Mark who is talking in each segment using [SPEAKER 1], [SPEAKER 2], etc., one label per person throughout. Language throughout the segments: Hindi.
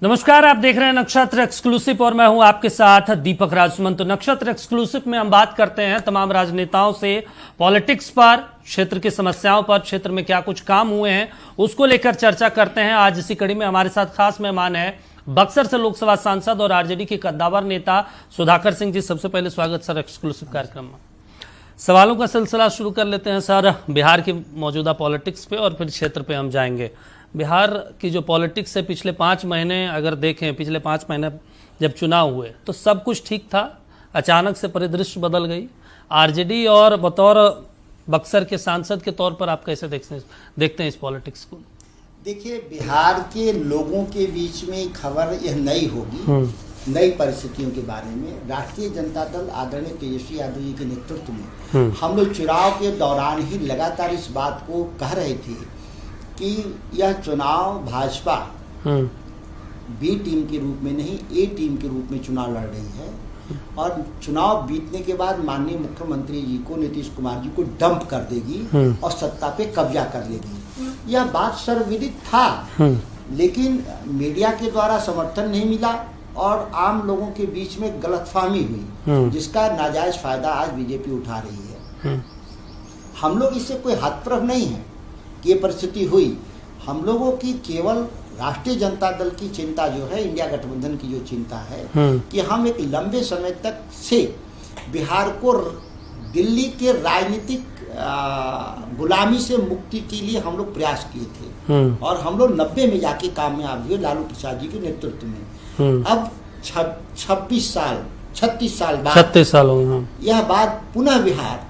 [SPEAKER 1] नमस्कार, आप देख रहे हैं नक्षत्र एक्सक्लूसिव और मैं हूं आपके साथ दीपक राजसुमन। तो नक्षत्र एक्सक्लूसिव में हम बात करते हैं तमाम राजनेताओं से पॉलिटिक्स पर, क्षेत्र की समस्याओं पर, क्षेत्र में क्या कुछ काम हुए हैं उसको लेकर चर्चा करते हैं। आज इसी कड़ी में हमारे साथ खास मेहमान है बक्सर से लोकसभा सांसद और आरजेडी के कद्दावर नेता सुधाकर सिंह जी। सबसे पहले स्वागत सर एक्सक्लूसिव कार्यक्रम में। सवालों का सिलसिला शुरू कर लेते हैं सर, बिहार की मौजूदा पॉलिटिक्स पे और फिर क्षेत्र पे हम जाएंगे। बिहार की जो पॉलिटिक्स है पिछले 5 महीने अगर देखें, पिछले 5 महीने जब चुनाव हुए तो सब कुछ ठीक था, अचानक से परिदृश्य बदल गई। आरजेडी और बतौर बक्सर के सांसद के तौर पर आप कैसे देखते हैं इस पॉलिटिक्स को?
[SPEAKER 2] देखिए, बिहार के लोगों के बीच में खबर यह नई होगी, नई परिस्थितियों के बारे में। राष्ट्रीय जनता दल आदरणीय तेजस्वी यादव जी के नेतृत्व में हम लोग चुनाव के दौरान ही लगातार इस बात को कह रहे थे कि यह चुनाव भाजपा बी टीम के रूप में नहीं, ए टीम के रूप में चुनाव लड़ रही है और चुनाव बीतने के बाद माननीय मुख्यमंत्री जी को, नीतीश कुमार जी को डंप कर देगी और सत्ता पे कब्जा कर लेगी। यह बात सर्वविदित था, लेकिन मीडिया के द्वारा समर्थन नहीं मिला और आम लोगों के बीच में गलतफहमी हुई, जिसका नाजायज फायदा आज बीजेपी उठा रही है। हम लोग इससे कोई हतप्रभ नहीं है कि ये परिस्थिति हुई। हम लोगों की केवल राष्ट्रीय जनता दल की चिंता जो है, इंडिया गठबंधन की जो चिंता है कि हम एक लंबे समय तक से बिहार को दिल्ली के राजनीतिक गुलामी से मुक्ति के लिए हम लोग प्रयास किए थे और हम लोग 90 में जाके कामयाब हुए लालू प्रसाद जी के नेतृत्व में। अब 36 साल बाद
[SPEAKER 1] 36 साल हो गए,
[SPEAKER 2] यह बात पुनः बिहार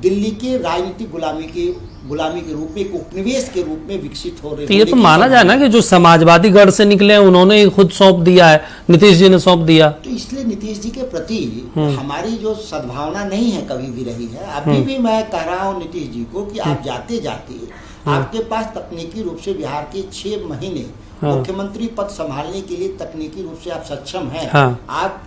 [SPEAKER 2] दिल्ली के राजनीतिक गुलामी के रूप में, एक उपनिवेश के रूप में विकसित हो रही है।
[SPEAKER 1] ये तो माना जाए ना कि जो समाजवादी गढ़ से निकले हैं उन्होंने खुद सौंप दिया है, नीतीश जी ने सौंप दिया।
[SPEAKER 2] तो इसलिए नीतीश जी के प्रति हमारी जो सद्भावना नहीं है, कभी भी रही है। अभी भी मैं कह रहा हूँ नीतीश जी को कि आप जाते जाते आपके पास तकनीकी रूप से बिहार के 6 महीने मुख्यमंत्री पद संभालने के लिए तकनीकी रूप से आप सक्षम हैं। आप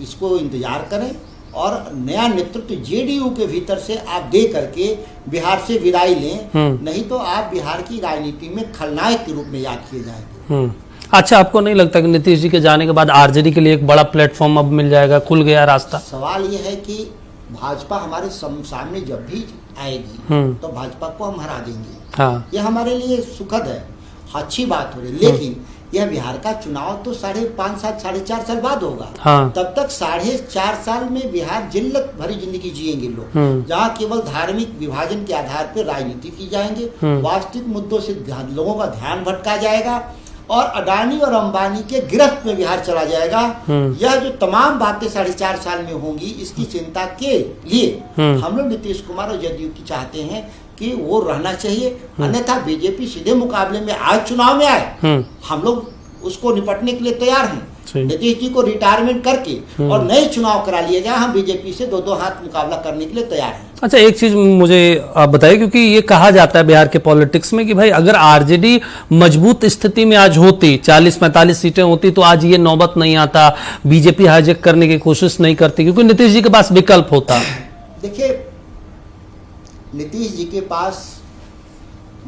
[SPEAKER 2] इसको इंतजार करें और नया नेतृत्व जेडीयू के भीतर से आप दे करके बिहार से विदाई लें, नहीं तो आप बिहार की राजनीति में खलनायक के रूप में याद किए जाएंगे।
[SPEAKER 1] अच्छा, आपको नहीं लगता कि नीतीश जी के जाने के बाद आरजेडी के लिए एक बड़ा प्लेटफॉर्म अब मिल जाएगा, खुल गया रास्ता?
[SPEAKER 2] सवाल ये है कि भाजपा हमारे सामने जब भी आएगी तो भाजपा को हम हरा देंगे। यह हमारे लिए सुखद है, अच्छी बात हो रही है। लेकिन यह बिहार का चुनाव तो 4.5 साल बाद होगा। तब तक 4.5 साल में बिहार जिल्लत भरी जिंदगी जिएंगे लोग, जहाँ केवल धार्मिक विभाजन के आधार पर राजनीति की जाएंगे, वास्तविक मुद्दों से लोगों का ध्यान भटका जाएगा और अडानी और अंबानी के गिरफ्त में बिहार चला जाएगा। यह जो तमाम बातें 4.5 साल में होंगी, इसकी चिंता के लिए हम लोग नीतीश कुमार और जदयू की चाहते हैं कि वो रहना चाहिए। अन्यथा बीजेपी सीधे मुकाबले में आज चुनाव में आए, हम लोग उसको निपटने के लिए तैयार हैं। नीतीश जी को रिटायरमेंट करके और नए चुनाव करा लिया जाए, हम बीजेपी से 2-2 हाथ मुकाबला करने के लिए तैयार हैं।
[SPEAKER 1] अच्छा, एक चीज मुझे आप बताइए, क्योंकि ये कहा जाता है बिहार के पॉलिटिक्स में कि भाई अगर आरजेडी मजबूत स्थिति में आज होती, 40-45 सीटें होती, तो आज ये नौबत नहीं आता, बीजेपी हाईजैक करने की कोशिश नहीं करती, क्योंकि नीतीश जी के पास विकल्प होता।
[SPEAKER 2] देखिए, नीतीश जी के पास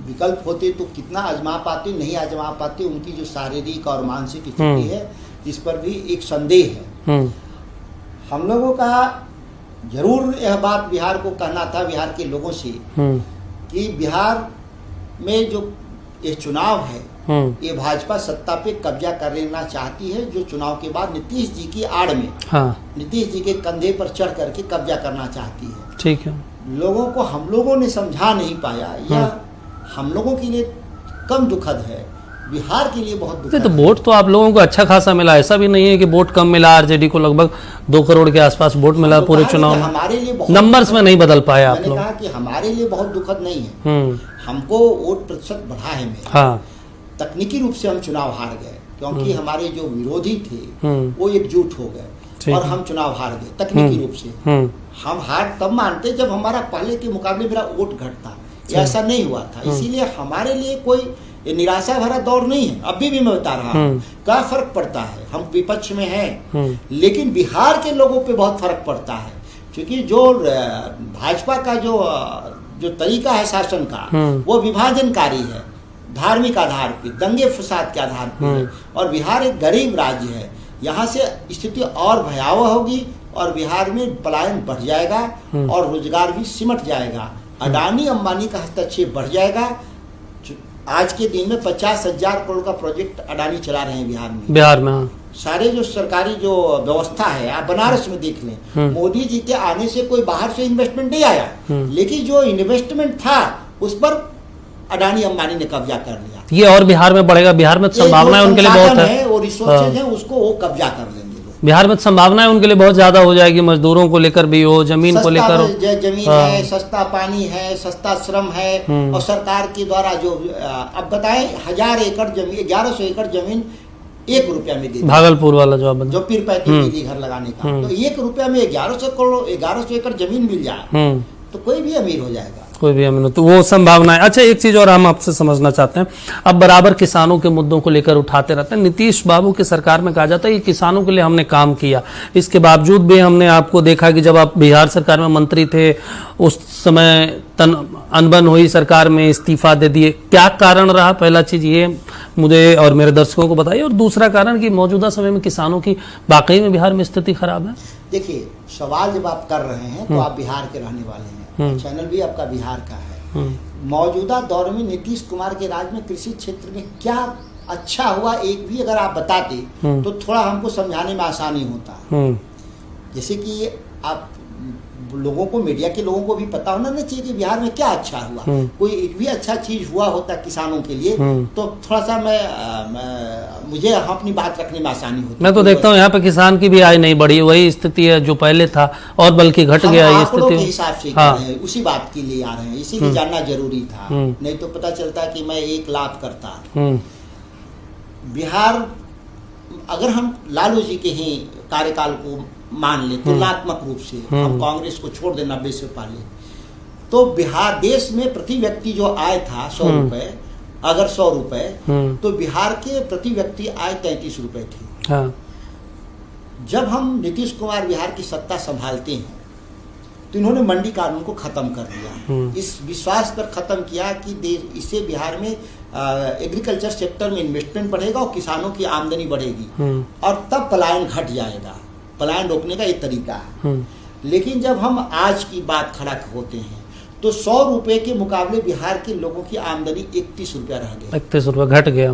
[SPEAKER 2] विकल्प होते तो कितना आजमा पाते, नहीं आजमा पाते। उनकी जो शारीरिक और मानसिक स्थिति है, इस पर भी एक संदेह है। हम लोगों का जरूर यह बात बिहार को कहना था, बिहार के लोगों से, कि बिहार में जो ये चुनाव है, ये भाजपा सत्ता पे कब्जा कर लेना चाहती है, जो चुनाव के बाद नीतीश जी की आड़ में, नीतीश जी के कंधे पर चढ़ करके कब्जा करना चाहती है।
[SPEAKER 1] ठीक है।
[SPEAKER 2] लोगों को हम लोगों ने समझा नहीं पाया, यह हम लोगों के लिए कम दुखद है, बिहार के लिए बहुत दुखद
[SPEAKER 1] तो वोट तो आप लोगों को अच्छा खासा मिला, ऐसा भी नहीं है कि वोट कम मिला। आरजेडी को लगभग 2 करोड़ के आसपास वोट मिला पूरे चुनाव में।
[SPEAKER 2] हमारे लिए
[SPEAKER 1] नंबर्स में नहीं बदल पाए आप लोग।
[SPEAKER 2] मैंने कहा कि हमारे लिए बहुत दुखद नहीं है, हमको वोट प्रतिशत बढ़ा है मेरा। तकनीकी रूप से हम चुनाव हार गए, क्योंकि हमारे जो विरोधी थे वो एकजुट हो गए और हम चुनाव हार गए तकनीकी रूप से। हम हार तब मानते जब हमारा पहले के मुकाबले मेरा वोट घटता, ऐसा नहीं हुआ था। इसीलिए हमारे लिए कोई निराशा भरा दौर नहीं है। अभी भी मैं बता रहा हूँ, क्या फर्क पड़ता है, हम विपक्ष में हैं, लेकिन बिहार के लोगों पे बहुत फर्क पड़ता है, क्योंकि जो भाजपा का जो तरीका है शासन का, वो विभाजनकारी है। धार्मिक आधार पे, दंगे फसाद के आधार पे है। और बिहार एक गरीब राज्य है, यहाँ से स्थिति और भयावह होगी और बिहार में पलायन बढ़ जाएगा और रोजगार भी सिमट जाएगा। अडानी अंबानी का हस्तक्षेप बढ़ जाएगा। आज के दिन में 50,000 करोड़ का प्रोजेक्ट अडानी चला रहे हैं बिहार में। हाँ। सारे जो सरकारी जो व्यवस्था है, आप बनारस में देख लें, मोदी जी के आने से कोई बाहर से इन्वेस्टमेंट नहीं आया, लेकिन जो इन्वेस्टमेंट था उस पर अडानी अंबानी ने कब्जा कर लिया।
[SPEAKER 1] ये और बिहार में बढ़ेगा, बिहार में संभावनाएं उनके लिए बहुत है
[SPEAKER 2] और रिसोर्सेज है, उसको वो कब्जा कर लेंगे।
[SPEAKER 1] बिहार में संभावनाएं उनके लिए बहुत ज्यादा हो जाएगी, मजदूरों को लेकर भी हो, जमीन को लेकर हो।
[SPEAKER 2] जमीन है, सस्ता पानी है, सस्ता श्रम है, और सरकार के द्वारा जो अब बताएं 1000 एकड़ जमीन, 1100 एकड़ जमीन 1 रुपया में दी,
[SPEAKER 1] भागलपुर वाला जो
[SPEAKER 2] फिर 35 घर लगाने का, तो 1 रुपया में 1100 एकड़ जमीन मिल जाए तो कोई भी अमीर हो जाएगा,
[SPEAKER 1] कोई भी अमीर हो, तो वो संभावनाएं। अच्छा, एक चीज और हम आपसे समझना चाहते हैं, अब बराबर किसानों के मुद्दों को लेकर उठाते रहते हैं। नीतीश बाबू की सरकार में कहा जाता है कि किसानों के लिए हमने काम किया, इसके बावजूद भी हमने आपको देखा कि जब आप बिहार सरकार में मंत्री थे उस समय अनबन हुई, सरकार में इस्तीफा दे दिए। क्या कारण रहा? पहला चीज ये मुझे और मेरे दर्शकों को बताइए, और दूसरा कारण कि मौजूदा समय में किसानों की वाकई में बिहार में स्थिति खराब है।
[SPEAKER 2] देखिए, सवाल जब आप कर रहे हैं तो आप बिहार के रहने वाले हैं, चैनल भी आपका बिहार का है। मौजूदा दौर में नीतीश कुमार के राज में कृषि क्षेत्र में क्या अच्छा हुआ, एक भी अगर आप बताते तो थोड़ा हमको समझाने में आसानी होता। जैसे कि आप लोगों को, मीडिया के लोगों को भी पता होना चाहिए कि बिहार में क्या अच्छा हुआ, कोई एक भी अच्छा चीज हुआ होता किसानों के लिए तो थोड़ा सा मुझे अपनी बात रखने में आसानी होती।
[SPEAKER 1] मैं तो देखता हूँ यहाँ पे किसान की भी आय नहीं बढ़ी, वही स्थिति है जो पहले था और बल्कि घट गया ये स्थिति
[SPEAKER 2] के हिसाब से। हाँ। उसी बात के लिए आ रहे हैं, इसीलिए जानना जरूरी था, नहीं तो पता चलता कि मैं एक लाभ करता। बिहार, अगर हम लालू जी के ही कार्यकाल को मान ले तुलनात्मक रूप से, हम कांग्रेस को छोड़ दे 90 से पहले, तो बिहार देश में प्रति व्यक्ति जो आय था 100 रुपए, अगर 100 रुपए, तो बिहार के प्रति व्यक्ति आय 33 रुपए थी। हाँ। जब हम नीतीश कुमार बिहार की सत्ता संभालते हैं तो इन्होंने मंडी कानून को खत्म कर दिया, इस विश्वास पर खत्म किया कि इससे बिहार में एग्रीकल्चर सेक्टर में इन्वेस्टमेंट बढ़ेगा और किसानों की आमदनी बढ़ेगी और तब पलायन घट जाएगा। पलायन रोकने का एक तरीका है। लेकिन जब हम आज की बात खड़ा होते हैं तो 100 रुपए के मुकाबले बिहार के लोगों की आमदनी 31 रुपया रह गया।
[SPEAKER 1] 31 रुपया घट गया।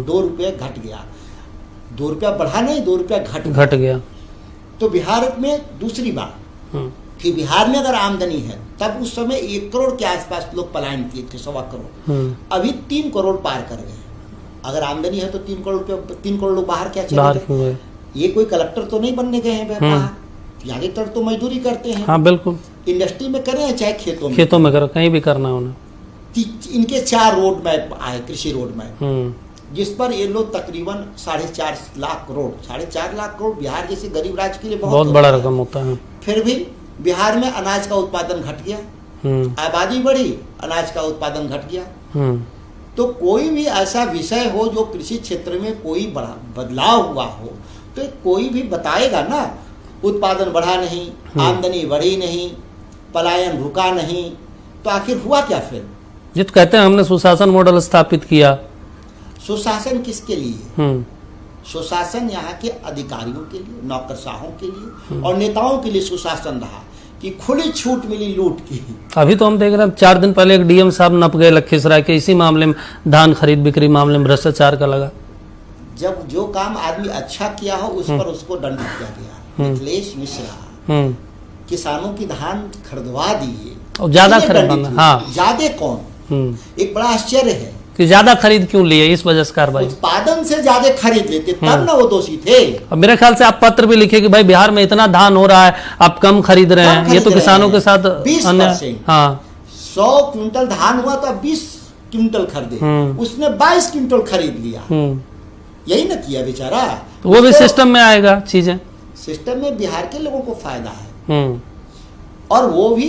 [SPEAKER 2] 2 रुपये घट गया। 2 रुपया बढ़ा नहीं, 2 रुपया घट गया। तो बिहार में दूसरी बात कि बिहार में अगर आमदनी है तब उस समय 1 करोड़ के आसपास लोग पलायन किए थे, 1.25 करोड़। अभी 3 करोड़ पार कर गए। अगर आमदनी है तो 3 करोड़ लोग बाहर क्या चले गए? ये कोई कलेक्टर तो नहीं बनने गए हैं बाहर, ज्यादातर तो मजदूरी करते हैं। हाँ, बिल्कुल। इंडस्ट्री में करें या चाहे खेतों में करो, कहीं भी करना उन्हें। इनके 4 रोड मैप आए, कृषि रोड मैप, जिस पर ये लोग तकरीबन 4.5 लाख करोड़, 4.5 लाख करोड़ बिहार जैसे गरीब राज्य के लिए बहुत बड़ा रकम होता है। फिर भी बिहार में अनाज का उत्पादन घट गया, आबादी बढ़ी, अनाज का उत्पादन घट गया। तो कोई भी ऐसा विषय हो जो कृषि क्षेत्र में कोई बड़ा बदलाव हुआ हो तो कोई भी बताएगा ना। उत्पादन बढ़ा नहीं, आमदनी बढ़ी नहीं, पलायन रुका नहीं, तो आखिर हुआ क्या फिर?
[SPEAKER 1] ये तो कहते हैं हमने सुशासन मॉडल स्थापित किया।
[SPEAKER 2] सुशासन किसके लिए? सुशासन यहाँ के अधिकारियों के लिए, नौकरशाहों के लिए और नेताओं के लिए सुशासन रहा कि खुली छूट मिली लूट की।
[SPEAKER 1] अभी तो हम देख रहे हैं 4 दिन पहले एक डीएम साहब नप गए लखीसराय के, इसी मामले में धान खरीद बिक्री मामले में भ्रष्टाचार का लगा।
[SPEAKER 2] जब जो काम आदमी अच्छा किया हो उस पर उसको दंड दिया गया। मिथिलेश मिश्रा किसानों की धान खरीदवा दिए और ज्यादा खरीदना। हाँ, ज्यादा कौन? एक बड़ा आश्चर्य है
[SPEAKER 1] कि ज्यादा खरीद क्यों लिए, इस वजह से कार्रवाई।
[SPEAKER 2] उत्पादन से ज्यादा खरीद लेते तब ना वो दोषी थे।
[SPEAKER 1] और मेरे ख्याल से आप पत्र भी लिखे कि भाई बिहार में इतना धान हो रहा है, आप कम खरीद रहे हैं। ये तो किसानों के साथ
[SPEAKER 2] 20%। हाँ, 100 क्विंटल धान हुआ तो अब 20 क्विंटल खरीदे, उसने 22 क्विंटल खरीद लिया। यही ना किया बेचारा।
[SPEAKER 1] तो वो भी सिस्टम में आएगा, चीजें
[SPEAKER 2] सिस्टम में बिहार के लोगों को फायदा है। और वो भी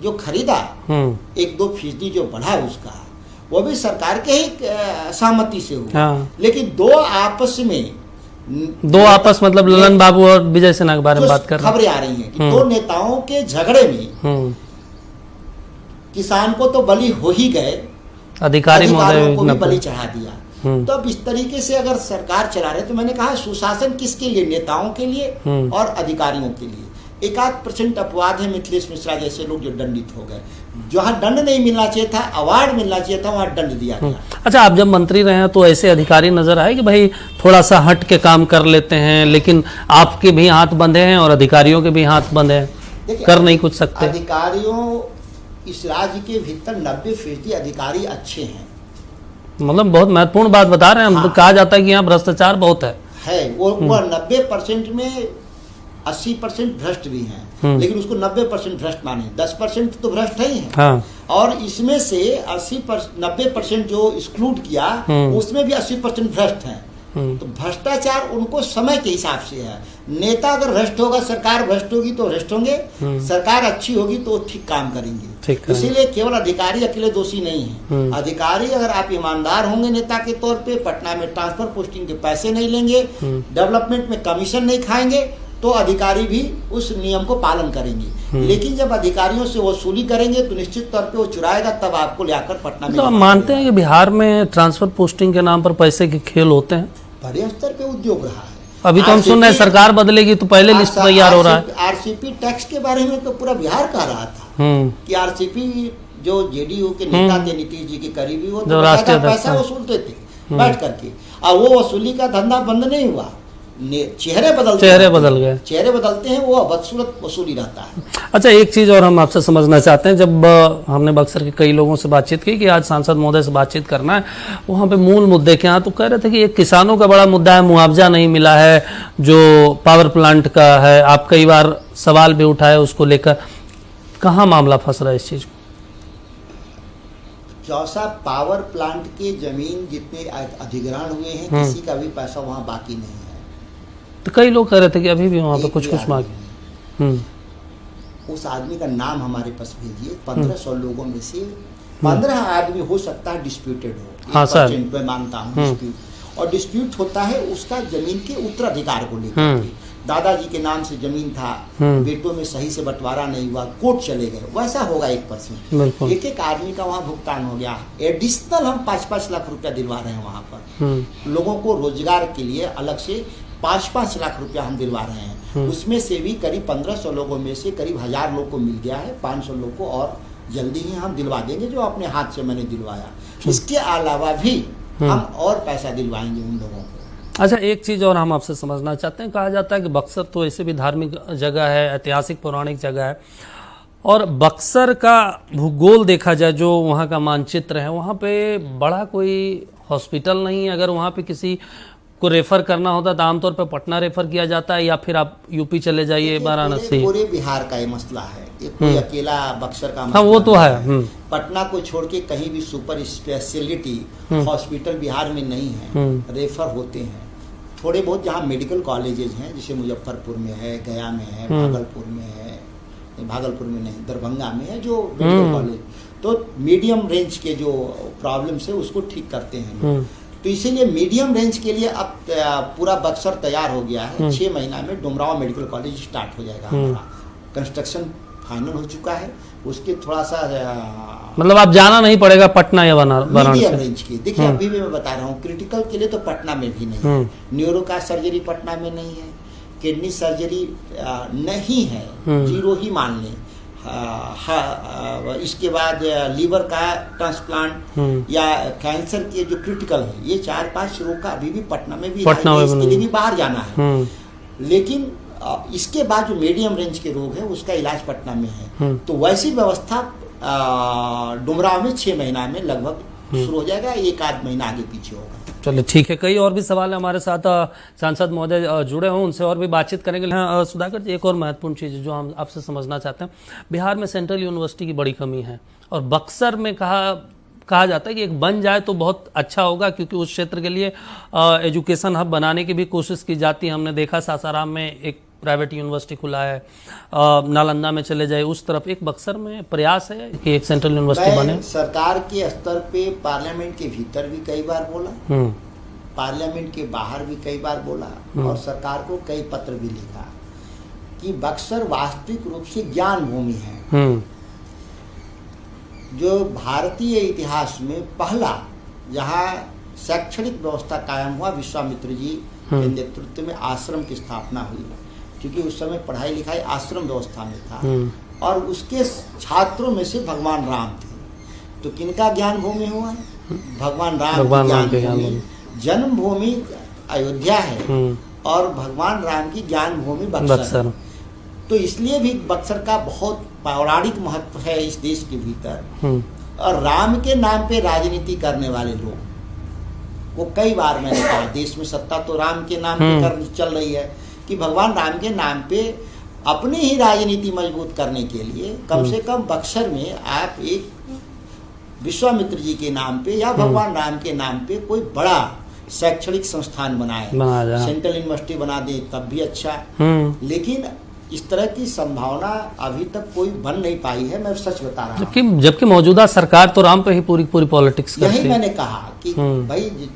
[SPEAKER 2] जो खरीदा 1-2% जो बढ़ा उसका, वो भी सरकार के ही सहमति से हुआ। हाँ। लेकिन दो आपस मतलब ललन बाबू और विजय सिन्हा के बारे में बात कर रहे हैं। खबरें आ रही हैं कि 2 नेताओं के झगड़े में किसान को तो बली हो ही गए,
[SPEAKER 1] अधिकारियों
[SPEAKER 2] को भी बलि चढ़ा दिया। तो अब इस तरीके से अगर सरकार चला रहे, तो मैंने कहा सुशासन किसके लिए? नेताओं के लिए और अधिकारियों के लिए। 1-8% अपवाद है, मिथिलेश मिश्रा जैसे लोग जो दंडित हो गए। जहाँ दंड नहीं मिलना चाहिए था, अवार्ड मिलना चाहिए था, वहाँ दंड दिया गया।
[SPEAKER 1] अच्छा, आप जब मंत्री रहे हैं तो ऐसे अधिकारी नजर आए कि भाई थोड़ा सा हट के काम कर लेते हैं, लेकिन आपके भी हाथ बंधे हैं और अधिकारियों के भी हाथ बंधे हैं, कर नहीं कुछ सकते?
[SPEAKER 2] अधिकारियों, इस राज्य के भीतर 90% अधिकारी अच्छे हैं।
[SPEAKER 1] मतलब बहुत महत्वपूर्ण बात बता रहे हैं हम।
[SPEAKER 2] हाँ।
[SPEAKER 1] तो कहा जाता है कि यहाँ भ्रष्टाचार बहुत है।
[SPEAKER 2] वो 90% में 80% भ्रष्ट भी हैं, लेकिन उसको 90% भ्रष्ट माने, 10% तो भ्रष्ट ही है।
[SPEAKER 1] हाँ।
[SPEAKER 2] और इसमें से 90% जो एक्सक्लूड किया, उसमें भी 80% भ्रष्ट हैं। तो भ्रष्टाचार उनको समय के हिसाब से है। नेता अगर भ्रष्ट होगा, सरकार भ्रष्ट होगी तो भ्रष्ट होंगे, सरकार अच्छी होगी तो ठीक काम करेंगे। इसीलिए केवल अधिकारी अकेले दोषी नहीं है। अधिकारी अगर आप ईमानदार होंगे नेता के तौर पे, पटना में ट्रांसफर पोस्टिंग के पैसे नहीं लेंगे, डेवलपमेंट में कमीशन नहीं खाएंगे, तो अधिकारी भी उस नियम को पालन करेंगे। लेकिन जब अधिकारियों से वसूली करेंगे तो निश्चित तौर पे वो चुराएगा, तब आपको लाकर पटना में।
[SPEAKER 1] तो आप मानते हैं कि बिहार में ट्रांसफर पोस्टिंग के नाम पर पैसे के खेल होते हैं?
[SPEAKER 2] बड़े स्तर पे उद्योग रहा है।
[SPEAKER 1] अभी तो हम सुन रहे हैं सरकार बदलेगी तो पहले लिस्ट तैयार हो रहा है।
[SPEAKER 2] आरसीपी टैक्स के बारे में तो पूरा बिहार कह रहा था कि आरसीपी जो जेडीयू के नेता थे, नीतीश जी के करीबी, वो तो पैसा वसूलते थे बैठ करके, और वो वसूली का धंधा बंद नहीं हुआ। चेहरे बदल गए, चेहरे बदलते हैं, वो बदसूरत वसूली रहता है।
[SPEAKER 1] अच्छा, एक चीज और हम आपसे समझना चाहते हैं। जब हमने बक्सर के कई लोगों से बातचीत की कि आज सांसद महोदय से बातचीत करना है, वहाँ पे मूल मुद्दे क्या, तो कह रहे थे कि एक किसानों का बड़ा मुद्दा है, मुआवजा नहीं मिला है जो पावर प्लांट का है। आप कई बार सवाल भी उठाए उसको लेकर, कहाँ मामला फंस रहा है इस चीज को?
[SPEAKER 2] चौसा पावर प्लांट के जमीन जितने अधिग्रहण हुए हैं, किसी का भी पैसा वहाँ बाकी नहीं है।
[SPEAKER 1] तो कई लोग कह रहे थे कि अभी भी वहाँ पे कुछ मांगे।
[SPEAKER 2] उस आदमी का नाम हमारे पास भेजिए। 1500 लोगों में से 15 आदमी हो सकता है डिस्प्यूटेड हो।
[SPEAKER 1] हाँ सर,
[SPEAKER 2] मैं मानता हूँ डिस्प्यूट, और डिस्प्यूट होता है उसका जमीन के उत्तराधिकार को लेकर। दादाजी के नाम से जमीन था, बेटों में सही से बंटवारा नहीं हुआ, कोर्ट चले गए, वैसा होगा 1%। एक आदमी का वहाँ भुगतान हो गया। एडिशनल हम 5-5 लाख रुपया दिलवा रहे हैं वहाँ पर। लोगों को रोजगार के लिए अलग से 5-5 लाख रुपया हम दिलवा रहे हैं। उसमें से भी करीब 1500 लोगों में से करीब 1000 लोग को मिल गया है। 500 लोग को और जल्दी ही हम दिलवा देंगे, जो अपने हाथ से मैंने दिलवाया। इसके अलावा भी हम और पैसा दिलवाएंगे उन लोगों को।
[SPEAKER 1] अच्छा, एक चीज और हम आपसे समझना चाहते हैं। कहा जाता है कि बक्सर तो ऐसे भी धार्मिक जगह है, ऐतिहासिक पौराणिक जगह है, और बक्सर का भूगोल देखा जाए, जो वहाँ का मानचित्र है, वहाँ पे बड़ा कोई हॉस्पिटल नहीं है। अगर वहाँ पे किसी को रेफर करना होता तो आमतौर पर पटना रेफर किया जाता है, या फिर आप यूपी चले जाइए, वाराणसी।
[SPEAKER 2] पूरे बिहार का ये मसला है, ये कोई अकेला बक्सर का मसला।
[SPEAKER 1] हाँ, वो तो है।
[SPEAKER 2] पटना को छोड़ के कहीं भी सुपर स्पेशलिटी हॉस्पिटल बिहार में नहीं है। रेफर होते हैं थोड़े बहुत, जहाँ मेडिकल कॉलेजेस हैं, जैसे मुजफ्फरपुर में है, गया में है, भागलपुर में है, भागलपुर में नहीं, दरभंगा में है जो मेडिकल कॉलेज, तो मीडियम रेंज के जो प्रॉब्लम्स है उसको ठीक करते हैं। तो इसीलिए मीडियम रेंज के लिए अब पूरा बक्सर तैयार हो गया है। 6 महीना में डुमराव मेडिकल कॉलेज स्टार्ट हो जाएगा। हमारा कंस्ट्रक्शन फाइनल हो चुका है। उसके थोड़ा सा
[SPEAKER 1] मतलब आप जाना नहीं पड़ेगा पटना या वाराणसी।
[SPEAKER 2] मीडियम रेंज की देखिए, अभी भी मैं बता रहा हूँ, क्रिटिकल के लिए तो पटना में भी नहीं है। न्यूरो का सर्जरी पटना में नहीं है, किडनी सर्जरी नहीं है, 0 ही मान लें। इसके बाद लीवर का ट्रांसप्लांट या कैंसर के जो क्रिटिकल है, ये 4-5 रोग का अभी भी पटना में भी है, इसके लिए भी बाहर जाना है। लेकिन इसके बाद जो मीडियम रेंज के रोग है उसका इलाज पटना में है। तो वैसी व्यवस्था डुमराव में 6 महीना में लगभग शुरू हो जाएगा, 1-8 महीना आगे पीछे होगा।
[SPEAKER 1] चलिए ठीक है। कई और भी सवाल है हमारे साथ, सांसद महोदय जुड़े हों, उनसे और भी बातचीत करेंगे। सुधाकर जी, एक और महत्वपूर्ण चीज़ जो हम आपसे समझना चाहते हैं, बिहार में सेंट्रल यूनिवर्सिटी की बड़ी कमी है, और बक्सर में कहा जाता है कि एक बन जाए तो बहुत अच्छा होगा, क्योंकि उस क्षेत्र के लिए एजुकेशन हब बनाने की भी कोशिश की जाती है। हमने देखा सासाराम में एक प्राइवेट यूनिवर्सिटी खुला है, नालंदा में चले जाए उस तरफ। एक बक्सर में प्रयास है कि एक सेंट्रल यूनिवर्सिटी बने।
[SPEAKER 2] सरकार के स्तर पे पार्लियामेंट के भीतर भी कई बार बोला, पार्लियामेंट के बाहर भी कई बार बोला, और सरकार को कई पत्र भी लिखा कि बक्सर वास्तविक रूप से ज्ञान भूमि है। जो भारतीय इतिहास में पहला जहाँ शैक्षणिक व्यवस्था कायम हुआ, विश्वामित्र जी के नेतृत्व में आश्रम की स्थापना हुई, क्योंकि उस समय पढ़ाई लिखाई आश्रम व्यवस्था में था और उसके छात्रों में से भगवान राम थे। तो किनका ज्ञान भूमि हुआ? भगवान राम की ज्ञान भूमि। जन्मभूमि अयोध्या है और भगवान राम की ज्ञान भूमि बक्सर। तो इसलिए भी बक्सर का बहुत पौराणिक महत्व है इस देश के भीतर। और राम के नाम पे राजनीति करने वाले लोग, वो कई बार मैंने कहा, देश में सत्ता तो राम के नाम पे चल रही है, कि भगवान राम के नाम पे अपनी ही राजनीति मजबूत करने के लिए कम से कम बक्सर में आप एक विश्वामित्र जी के नाम पे या भगवान राम के नाम पे कोई बड़ा शैक्षणिक संस्थान बनाए, सेंट्रल यूनिवर्सिटी बना दे तब भी अच्छा। लेकिन इस तरह की संभावना अभी तक कोई बन नहीं पाई है, मैं सच बता रहा हूँ।
[SPEAKER 1] जबकि मौजूदा सरकार तो राम पे ही पूरी पॉलिटिक्स करती है।
[SPEAKER 2] यही मैंने कहा कि भाई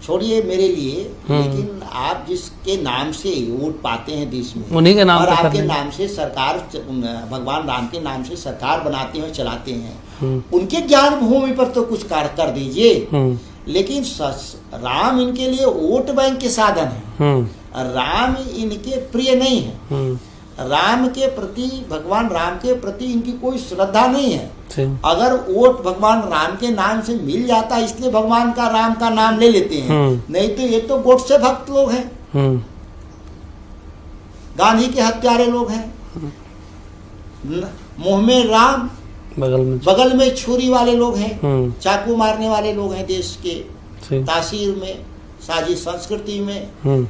[SPEAKER 2] छोड़िए मेरे लिए, लेकिन आप जिसके नाम से वोट पाते हैं देश में,
[SPEAKER 1] उन्हीं के नाम
[SPEAKER 2] और आपके नाम से सरकार, भगवान राम के नाम से सरकार बनाते हैं, चलाते हैं, उनके ज्ञान भूमि पर तो कुछ कार्य कर दीजिए। लेकिन राम इनके लिए वोट बैंक के साधन है, राम इनके प्रिय नहीं है। राम के प्रति, भगवान राम के प्रति इनकी कोई श्रद्धा नहीं है। अगर वोट भगवान राम के नाम से मिल जाता, इसलिए भगवान का राम का नाम ले लेते हैं, नहीं तो ये तो गोट से भक्त लोग हैं, गांधी के हत्यारे लोग हैं, मुंह में राम बगल में छुरी वाले लोग हैं, चाकू मारने वाले लोग हैं, देश के तासीर में, साजिश संस्कृति में,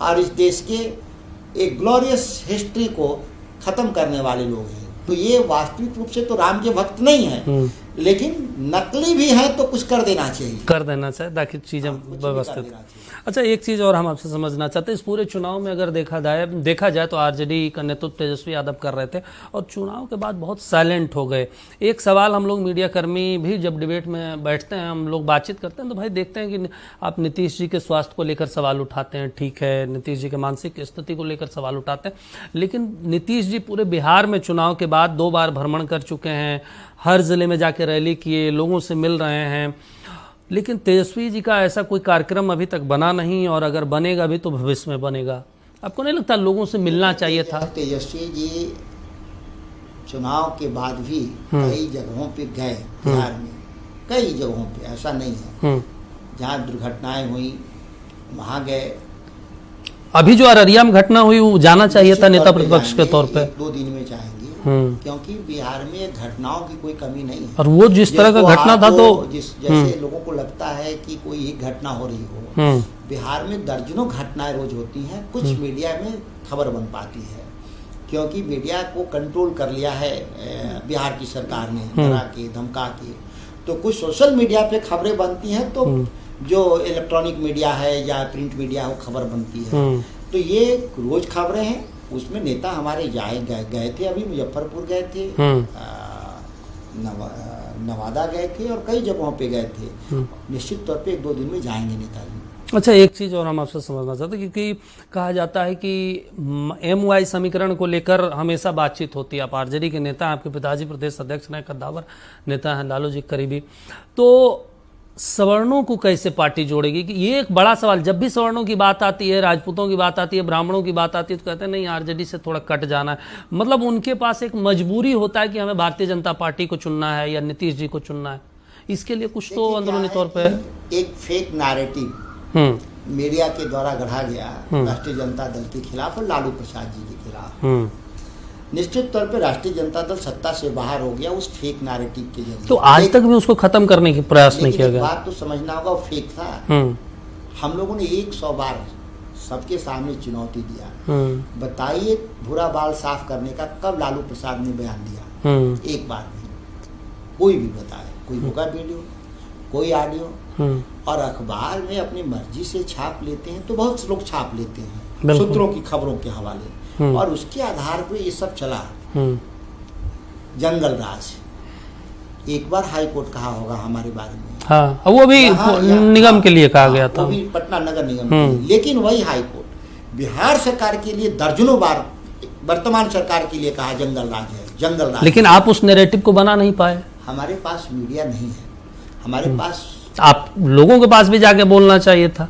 [SPEAKER 2] और इस देश के एक ग्लोरियस हिस्ट्री को खत्म करने वाले लोग हैं। तो ये वास्तविक रूप से तो राम के भक्त नहीं है, लेकिन नकली भी है, तो कुछ कर देना चाहिए
[SPEAKER 1] ताकि चीजें व्यवस्थित। अच्छा, एक चीज और हम आपसे समझना चाहते हैं, इस पूरे चुनाव में अगर देखा जाए तो आरजेडी का नेतृत्व तेजस्वी यादव कर रहे थे और चुनाव के बाद बहुत साइलेंट हो गए। एक सवाल हम लोग मीडिया कर्मी भी जब डिबेट में बैठते हैं, हम लोग बातचीत करते हैं, तो भाई देखते हैं कि आप नीतीश जी के स्वास्थ्य को लेकर सवाल उठाते हैं, ठीक है, नीतीश जी के मानसिक स्थिति को लेकर सवाल उठाते हैं, लेकिन नीतीश जी पूरे बिहार में चुनाव के बाद 2 बार भ्रमण कर चुके हैं, हर जिले में जाके रैली किए, लोगों से मिल रहे हैं, लेकिन तेजस्वी जी का ऐसा कोई कार्यक्रम अभी तक बना नहीं, और अगर बनेगा भी तो भविष्य में बनेगा। आपको नहीं लगता लोगों से मिलना चाहिए था?
[SPEAKER 2] तेजस्वी जी चुनाव के बाद भी कई जगहों पे गए, बिहार में कई जगहों पे, ऐसा नहीं है, जहाँ दुर्घटनाएं हुई वहाँ गए।
[SPEAKER 1] अभी जो अररिया में घटना हुई वो जाना चाहिए था नेता प्रतिपक्ष के तौर पे?
[SPEAKER 2] 2 दिन में जाएंगे, क्योंकि बिहार में घटनाओं की कोई कमी नहीं है।
[SPEAKER 1] और वो जिस तरह का घटना था, तो
[SPEAKER 2] जैसे लोगों को लगता है कि कोई एक घटना हो रही हो, बिहार में दर्जनों घटनाएं रोज होती हैं। कुछ मीडिया में खबर बन पाती है, क्योंकि मीडिया को कंट्रोल कर लिया है बिहार की सरकार ने, डरा के, धमका के। तो कुछ सोशल मीडिया पे खबरें बनती हैं, तो जो इलेक्ट्रॉनिक मीडिया है या प्रिंट मीडिया वो खबर बनती है। तो ये रोज खबरें हैं, उसमें नेता हमारे गए थे, अभी मुजफ्फरपुर गए थे, नवादा गए थे और कई जगहों पे गए थे। निश्चित तौर पे 1-2 दिन में जाएंगे नेताजी।
[SPEAKER 1] अच्छा, एक चीज और हम आपसे समझना चाहते हैं, क्योंकि कहा जाता है कि MY समीकरण को लेकर हमेशा बातचीत होती है। आप आरजेडी के नेता हैं, आपके पिताजी प्रदेश अध्यक्ष हैं, कद्दावर नेता हैं, लालू जी करीबी, तो सवर्णों को कैसे पार्टी जोड़ेगी? कि ये एक बड़ा सवाल, जब भी सवर्णों की बात आती है, राजपूतों की बात आती है, ब्राह्मणों की बात आती है, तो कहते हैं नहीं आरजेडी से थोड़ा कट जाना है। मतलब उनके पास एक मजबूरी होता है कि हमें भारतीय जनता पार्टी को चुनना है या नीतीश जी को चुनना है। इसके लिए कुछ तो अंदरूनी तौर पर
[SPEAKER 2] एक फेक नैरेटिव मीडिया के द्वारा गढ़ा गया राष्ट्रीय जनता दल के खिलाफ और लालू प्रसाद जी के खिलाफ। निश्चित तौर पे राष्ट्रीय जनता दल सत्ता से बाहर हो गया उस फेक नैरेटिव के जरिए।
[SPEAKER 1] तो आज तक भी उसको खत्म करने की प्रयास नहीं किया गया।
[SPEAKER 2] बात तो समझना होगा, वो फेक था। हम लोगों ने 100 बार सबके सामने चुनौती दिया, बताइए भूरा बाल साफ करने का कब लालू प्रसाद ने बयान दिया? एक बार नहीं, कोई भी बताए, कोई होगा वीडियो, कोई ऑडियो। और अखबार में अपनी मर्जी से छाप लेते हैं, तो बहुत लोग छाप लेते हैं सूत्रों की खबरों के हवाले, और उसके आधार पे ये सब चला। जंगल राज एक बार हाई कोर्ट कहा होगा हमारे बारे में,
[SPEAKER 1] हाँ, वो भी निगम के लिए कहा गया था,
[SPEAKER 2] वो भी पटना नगर निगम के लिए। लेकिन वही हाई कोर्ट बिहार सरकार के लिए दर्जनों बार, वर्तमान सरकार के लिए कहा जंगल राज है, जंगल राज।
[SPEAKER 1] लेकिन आप उस नैरेटिव को बना नहीं पाए।
[SPEAKER 2] हमारे पास मीडिया नहीं है, हमारे पास।
[SPEAKER 1] आप लोगों के पास भी जाके बोलना चाहिए था।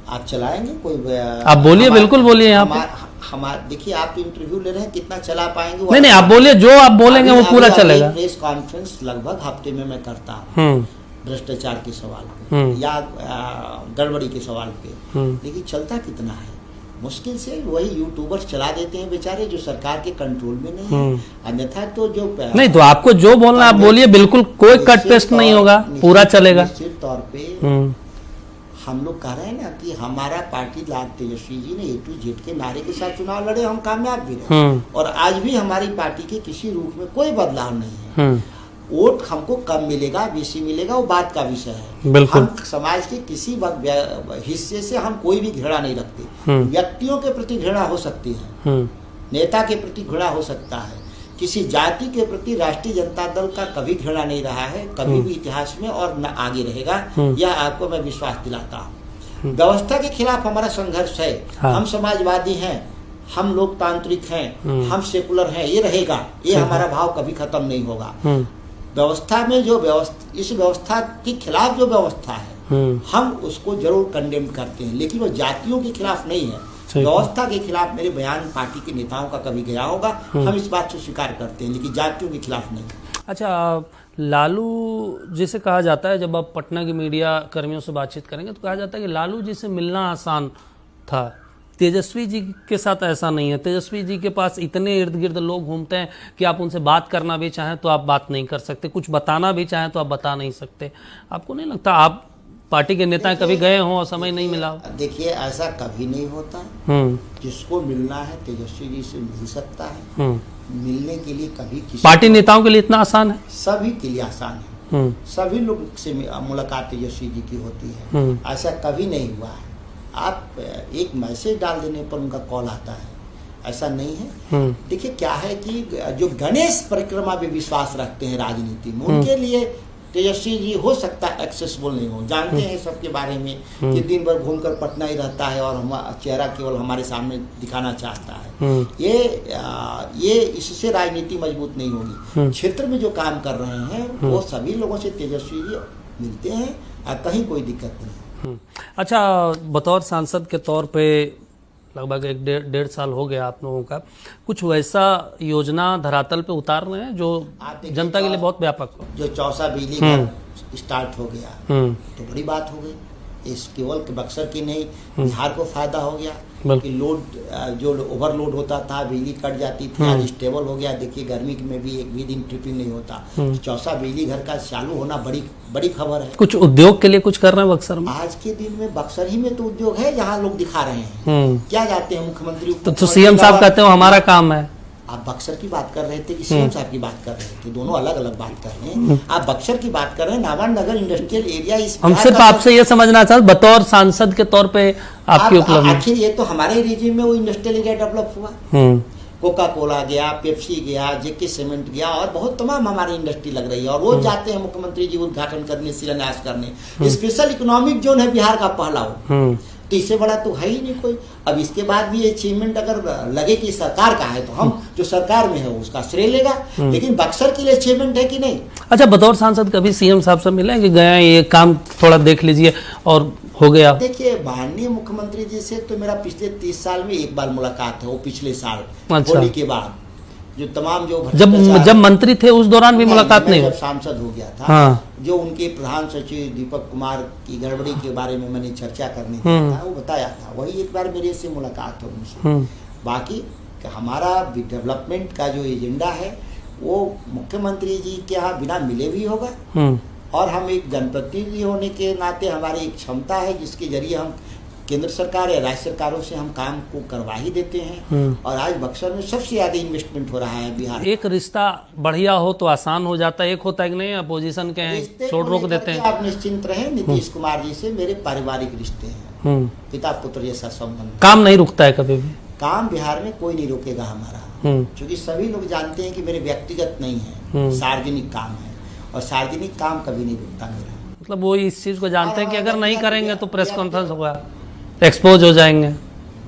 [SPEAKER 2] आप चलाएंगे कोई?
[SPEAKER 1] आप बोलिए, बिल्कुल बोलिए। यहाँ पे
[SPEAKER 2] हमारे देखिए, आप इंटरव्यू ले रहे हैं, कितना चला पाएंगे?
[SPEAKER 1] नहीं, आप बोलिए, जो आप बोलेंगे वो पूरा चलेगा।
[SPEAKER 2] प्रेस कॉन्फ्रेंस लगभग हफ्ते में मैं करता हूँ, भ्रष्टाचार के सवाल पे या गड़बड़ी के सवाल पे, लेकिन चलता कितना है? मुश्किल से वही यूट्यूबर्स चला देते हैं बेचारे, जो सरकार के कंट्रोल में नहीं है। अन्यथा तो जो
[SPEAKER 1] नहीं, तो आपको जो बोलना आप बोलिए, बिल्कुल कोई कट पेस्ट नहीं होगा, पूरा चलेगा।
[SPEAKER 2] निश्चित तौर पे हम लोग कह रहे हैं ना कि हमारा पार्टी लाल तेजस्वी जी ने A to Z के नारे के साथ चुनाव लड़े, हम कामयाब भी रहे, और आज भी हमारी पार्टी के किसी रूप में कोई बदलाव नहीं है। वोट हमको कम मिलेगा, बेसी मिलेगा, वो बात का विषय है। हम समाज के किसी हिस्से से हम कोई भी घृणा नहीं रखते। व्यक्तियों के प्रति घृणा हो सकती है, नेता के प्रति घृणा हो सकता है, किसी जाति के प्रति राष्ट्रीय जनता दल का कभी घृणा नहीं रहा है, कभी भी इतिहास में, और न आगे रहेगा, यह आपको मैं विश्वास दिलाता हूँ। व्यवस्था के खिलाफ हमारा संघर्ष है। हम समाजवादी हैं, हम लोकतांत्रिक हैं, हम सेकुलर हैं, ये रहेगा, ये हमारा भाव कभी खत्म नहीं होगा। व्यवस्था में जो इस व्यवस्था के खिलाफ जो व्यवस्था है, हम उसको जरूर कंडेम करते हैं, लेकिन वो जातियों के खिलाफ नहीं है। व्यवस्था के खिलाफ मेरे बयान पार्टी के नेताओं का कभी गया होगा, हम इस बात को स्वीकार करते हैं, लेकिन जातियों के खिलाफ नहीं।
[SPEAKER 1] अच्छा, लालू जिसे कहा जाता है, जब आप पटना के मीडिया कर्मियों से बातचीत करेंगे तो कहा जाता है कि लालू जी से मिलना आसान था, तेजस्वी जी के साथ ऐसा नहीं है। तेजस्वी जी के पास इतने इर्द गिर्द लोग घूमते हैं कि आप उनसे बात करना भी चाहें तो आप बात नहीं कर सकते, कुछ बताना भी चाहें तो आप बता नहीं सकते। आपको नहीं लगता आप पार्टी के नेता कभी गए हों और समय नहीं मिला?
[SPEAKER 2] देखिए, ऐसा कभी नहीं होता। जिसको मिलना है तेजस्वी जी से मिल सकता है। मिलने के लिए कभी किसी
[SPEAKER 1] पार्टी नेताओं के लिए इतना आसान है?
[SPEAKER 2] सभी के लिए आसान है। सभी लोग से मुलाकात तेजस्वी जी की होती है, ऐसा कभी नहीं हुआ है। आप एक मैसेज डाल देने पर उनका कॉल आता है, ऐसा नहीं है। देखिए क्या है कि जो गणेश परिक्रमा पे विश्वास रखते हैं राजनीति में, उनके लिए तेजस्वी जी हो सकता है एक्सेसिबल नहीं हो, जानते हैं सबके बारे में कि दिन भर घूमकर पटना ही रहता है और हम चेहरा केवल हमारे सामने दिखाना चाहता है। ये इससे राजनीति मजबूत नहीं होगी। क्षेत्र में जो काम कर रहे हैं वो सभी लोगों से तेजस्वी जी मिलते हैं और कहीं कोई दिक्कत नहीं।
[SPEAKER 1] अच्छा, बतौर सांसद के तौर पे लगभग 1-1.5 साल हो गया आप लोगों का, कुछ वैसा योजना धरातल पे उतार रहे हैं जो जनता के लिए बहुत व्यापक हो? जो
[SPEAKER 2] चौसा बिजली घर स्टार्ट हो गया तो बड़ी बात हो गई। इस केवल बक्सर की नहीं, बिहार को फायदा हो गया कि लोड जो ओवरलोड होता था, बिजली कट जाती थी, आज स्टेबल हो गया। देखिए गर्मी में भी एक भी दिन ट्रिपिंग नहीं होता। चौसा बिजली घर का चालू होना बड़ी खबर है।
[SPEAKER 1] कुछ उद्योग के लिए कुछ कर रहे हैं बक्सर में?
[SPEAKER 2] आज के दिन में बक्सर ही में तो उद्योग है जहाँ लोग दिखा रहे हैं। क्या जाते हैं मुख्यमंत्री
[SPEAKER 1] तो सीएम साहब कहते हो हमारा काम है।
[SPEAKER 2] आप बक्सर की बात कर रहे थे कि सीएम साहब की बात कर रहे थे, दोनों अलग अलग बात कर रहे हैं। आप बक्सर की बात कर रहे हैं, नावान नगर इंडस्ट्रियल एरिया।
[SPEAKER 1] हम सिर्फ आपसे ये समझना चाहते बतौर सांसद के तौर पे आपकी उपलब्धि।
[SPEAKER 2] आखिर ये तो हमारे रीजन में वो इंडस्ट्रियल एरिया डेवलप हुआ। कोका कोला गया, पेप्सी गया, जेके सीमेंट गया, और बहुत तमाम हमारी इंडस्ट्री लग रही है। और रोज जाते हैं मुख्यमंत्री जी उद्घाटन करने, शिलान्यास करने। स्पेशल इकोनॉमिक जोन है बिहार का पहला वो, तो इससे बड़ा तो है ही नहीं कोई। अब इसके बाद भी अचीवमेंट अगर लगे कि सरकार का है तो हम जो सरकार में है उसका श्रेय लेगा, लेकिन बक्सर के लिए अचीवमेंट है कि नहीं?
[SPEAKER 1] अच्छा, बतौर सांसद कभी सीएम साहब से मिले कि गया ये काम थोड़ा देख लीजिए और हो गया?
[SPEAKER 2] देखिए, माननीय मुख्यमंत्री जी से तो मेरा पिछले 30 साल में एक बार मुलाकात है, वो पिछले साल होली के बाद। जो तमाम जो
[SPEAKER 1] जब मंत्री थे उस दौरान भी मुलाकात नहीं हुई?
[SPEAKER 2] सांसद हो गया था। जो उनके प्रधान सचिव दीपक कुमार की गड़बड़ी के बारे में मैंने चर्चा करने था, वो बताया था, वही एक बार मेरे से मुलाकात हो उनसे। बाकी हमारा डेवलपमेंट का जो एजेंडा है वो मुख्यमंत्री जी के यहाँ बिना मिले भी होगा, और हम एक जनप्रतिनिधि होने के नाते हमारी एक क्षमता है जिसके जरिए हम केंद्र सरकार या राज्य सरकारों से हम काम को करवा ही देते हैं। और आज बक्सर में सबसे ज्यादा इन्वेस्टमेंट हो रहा है बिहार।
[SPEAKER 1] एक रिश्ता बढ़िया हो तो आसान हो जाता है, एक होता है कि नहीं अपोजिशन के हैं छोड़ रोक देते हैं।
[SPEAKER 2] आप निश्चिंत रहें, नीतीश कुमार जी से मेरे पारिवारिक रिश्ते हैं, पिता पुत्र जैसा संबंध।
[SPEAKER 1] काम नहीं रुकता है कभी भी?
[SPEAKER 2] काम बिहार में कोई नहीं रोकेगा हमारा, क्योंकि सभी लोग जानते हैं कि मेरे व्यक्तिगत नहीं है, सार्वजनिक काम है, और सार्वजनिक काम कभी नहीं रुकता मेरा।
[SPEAKER 1] मतलब वो इस चीज को जानते हैं कि अगर नहीं करेंगे तो प्रेस कॉन्फ्रेंस होगा, एक्सपोज हो जाएंगे।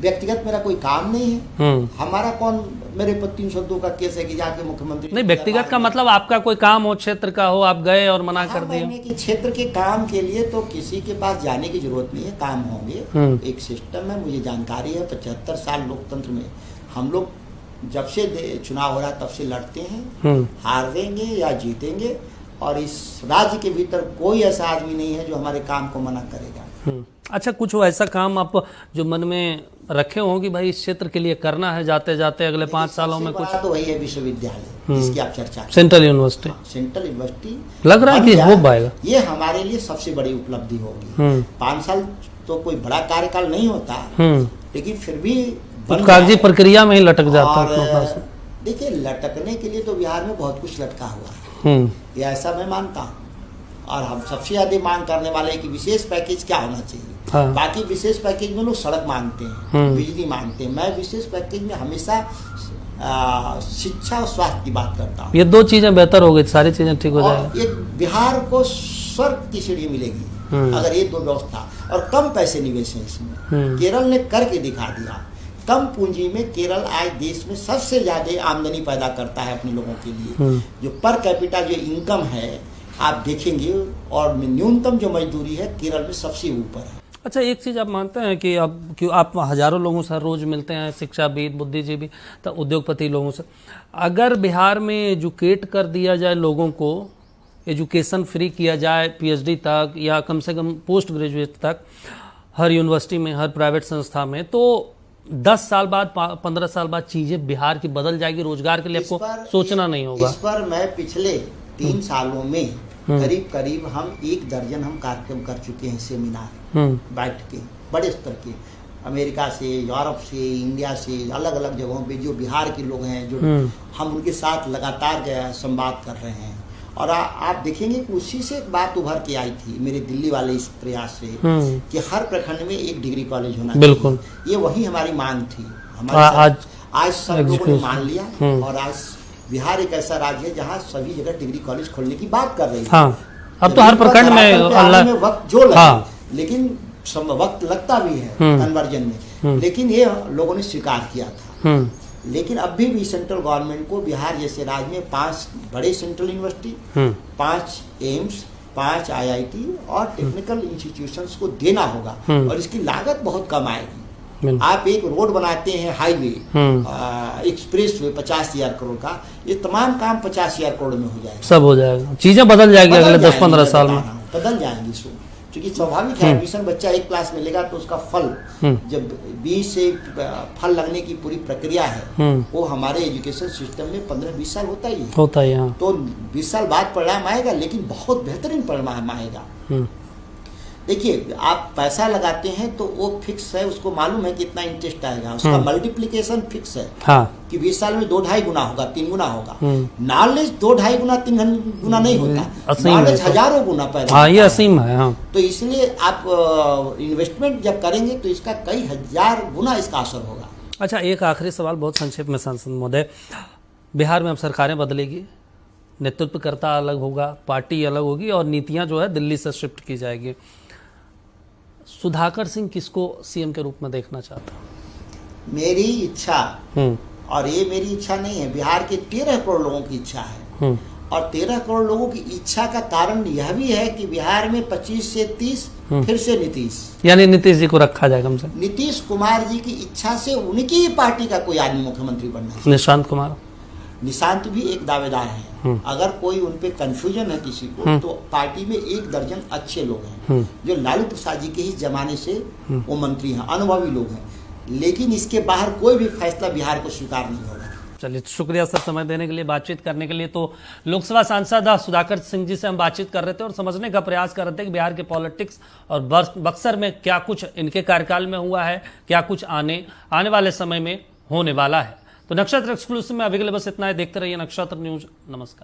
[SPEAKER 2] व्यक्तिगत मेरा कोई काम नहीं है। हमारा कौन मेरे पर 302 का केस है कि जाके मुख्यमंत्री
[SPEAKER 1] नहीं, व्यक्तिगत का मतलब आपका कोई काम हो, क्षेत्र का हो, आप गए और मना कर दिया।
[SPEAKER 2] कि क्षेत्र के काम के लिए तो किसी के पास जाने की जरूरत नहीं है, काम होंगे। एक सिस्टम है, मुझे जानकारी है। 75 साल लोकतंत्र में हम लोग जब से चुनाव हो रहा तब से लड़ते हैं, हारेंगे या जीतेंगे, और इस राज्य के भीतर कोई ऐसा आदमी नहीं है जो हमारे काम को मना करेगा।
[SPEAKER 1] अच्छा, कुछ ऐसा काम आप जो मन में रखे हों कि भाई इस क्षेत्र के लिए करना है जाते जाते अगले 5 सालों में कुछ?
[SPEAKER 2] तो वही है विश्वविद्यालय जिसकी आप चर्चा करें,
[SPEAKER 1] सेंट्रल यूनिवर्सिटी।
[SPEAKER 2] सेंट्रल यूनिवर्सिटी
[SPEAKER 1] लग रहा है कि हो पाएगा।
[SPEAKER 2] ये हमारे लिए सबसे बड़ी उपलब्धि होगी। 5 साल तो कोई बड़ा कार्यकाल नहीं होता, लेकिन फिर भी
[SPEAKER 1] कागजी प्रक्रिया में ही लटक जाता है।
[SPEAKER 2] देखिए, लटकने के लिए तो बिहार में बहुत कुछ लटका हुआ है, ये ऐसा मैं मानता हूँ। और हम सबसे ज्यादा मांग करने वाले हैं कि विशेष पैकेज क्या होना चाहिए। बाकी विशेष पैकेज में लोग सड़क मांगते हैं, बिजली मांगते हैं। मैं विशेष पैकेज में हमेशा शिक्षा और स्वास्थ्य की बात करता हूँ।
[SPEAKER 1] ये 2 चीजें बेहतर हो गई, सारी चीजें ठीक हो जाएगी।
[SPEAKER 2] एक बिहार को स्वर्ग की सीढ़ी मिलेगी अगर ये 2 व्यवस्था, और कम पैसे निवेश है इसमें। केरल ने करके दिखा दिया। कम पूंजी में केरल आज देश में सबसे ज्यादा आमदनी पैदा करता है अपने लोगों के लिए। जो पर कैपिटा जो इनकम है आप देखेंगे, और न्यूनतम जो मजदूरी है केरल में सबसे ऊपर है।
[SPEAKER 1] अच्छा, एक चीज़ आप मानते हैं कि अब क्यों आप हजारों लोगों से रोज मिलते हैं, शिक्षाविद, बुद्धिजीवी, तो उद्योगपति लोगों से, अगर बिहार में एजुकेट कर दिया जाए लोगों को, एजुकेशन फ्री किया जाए PhD तक या कम से कम पोस्ट ग्रेजुएट तक हर यूनिवर्सिटी में, हर प्राइवेट संस्था में, तो 10 साल बाद 15 साल बाद चीजें बिहार की बदल जाएगी। रोजगार के लिए आपको सोचना नहीं होगा।
[SPEAKER 2] इस पर मैं पिछले 3 सालों में करीब हम 1 दर्जन हम कार्यक्रम कर चुके हैं, सेमिनार बैठ के, बड़े स्तर के, अमेरिका से, यूरोप से, इंडिया से, अलग अलग जगहों पे जो बिहार के लोग हैं, जो हम उनके साथ लगातार संवाद कर रहे हैं। और आप देखेंगे कि उसी से एक बात उभर के आई थी मेरे दिल्ली वाले इस प्रयास से कि हर प्रखंड में 1 डिग्री कॉलेज होना चाहिए। बिल्कुल, ये वही हमारी मांग थी। आज सब लोगों ने मान लिया, और आज बिहार एक ऐसा राज्य है जहाँ सभी जगह डिग्री कॉलेज खोलने की बात कर रही है।
[SPEAKER 1] अब तो हर प्रखंड में
[SPEAKER 2] वक्त जो लगे, लेकिन वक्त लगता भी है कन्वर्जन में, लेकिन ये लोगों ने स्वीकार किया था। लेकिन अभी भी सेंट्रल गवर्नमेंट को बिहार जैसे राज्य में 5 बड़े सेंट्रल यूनिवर्सिटी, 5 एम्स, 5 IIT और टेक्निकल इंस्टीट्यूशंस को देना होगा, और इसकी लागत बहुत कम आएगी। आप एक रोड बनाते हैं, हाईवे, एक्सप्रेस वे 50,000 करोड़ का, ये तमाम काम 50,000 करोड़ में हो जाएगा। सब हो जाएगा,
[SPEAKER 1] चीजें बदल जाएगी अगले 10-15 साल में,
[SPEAKER 2] बदल जाएंगी। क्योंकि स्वाभाविक है, एडमिशन बच्चा 1 क्लास में लेगा तो उसका फल, जब बीज से फल लगने की पूरी प्रक्रिया है, वो हमारे एजुकेशन सिस्टम में 15-20 साल होता ही है। तो 20 साल बाद परिणाम आएगा, लेकिन बहुत बेहतरीन परिणाम आएगा। देखिए, आप पैसा लगाते हैं तो वो फिक्स है, उसको मालूम है कितना इंटरेस्ट आएगा, उसका मल्टीप्लिकेशन फिक्स है कि 20 साल में 2-2.5 गुना होगा, 3 गुना होगा। नॉलेज 2-2.5 गुना 3 गुना नहीं होता, नॉलेज हजारों गुना पैदा, ये असीम है। तो इसलिए आप इन्वेस्टमेंट जब करेंगे तो इसका कई हजार गुना इसका असर होगा।
[SPEAKER 1] अच्छा, एक आखिरी सवाल बहुत संक्षेप में सांसद महोदय, बिहार में अब सरकारें बदलेगी, नेतृत्वकर्ता अलग होगा, पार्टी अलग होगी, और नीतियां जो है दिल्ली से शिफ्ट की जाएगी। सुधाकर सिंह किसको CM के रूप में देखना चाहता?
[SPEAKER 2] मेरी इच्छा, और ये मेरी इच्छा नहीं है, बिहार के 13 करोड़ लोगों की इच्छा है। और 13 करोड़ लोगों की इच्छा का कारण यह भी है कि बिहार में 25 से 30 फिर से नीतीश, यानी नीतीश जी को रखा जाए कम से। नीतीश कुमार जी की इच्छा से उनकी ही पार्टी का कोई आदमी मुख्यमंत्री बनना है। निशांत भी एक दावेदार है। अगर कोई उन पे कंफ्यूजन है किसी को, तो पार्टी में 1 दर्जन अच्छे लोग हैं जो लालू प्रसाद जी के ही जमाने से वो मंत्री हैं, अनुभवी लोग हैं, लेकिन इसके बाहर कोई भी फैसला बिहार को स्वीकार नहीं होगा।
[SPEAKER 1] चलिए, शुक्रिया सर समय देने के लिए, बातचीत करने के लिए। तो लोकसभा सांसद सुधाकर सिंह जी से हम बातचीत कर रहे थे और समझने का प्रयास कर रहे थे कि बिहार के पॉलिटिक्स और बक्सर में क्या कुछ इनके कार्यकाल में हुआ है, क्या कुछ आने वाले समय में होने वाला है। तो नक्षत्र एक्सक्लूसिव में अभी के लिए बस इतना है। देखते रहिए नक्षत्र न्यूज। नमस्कार।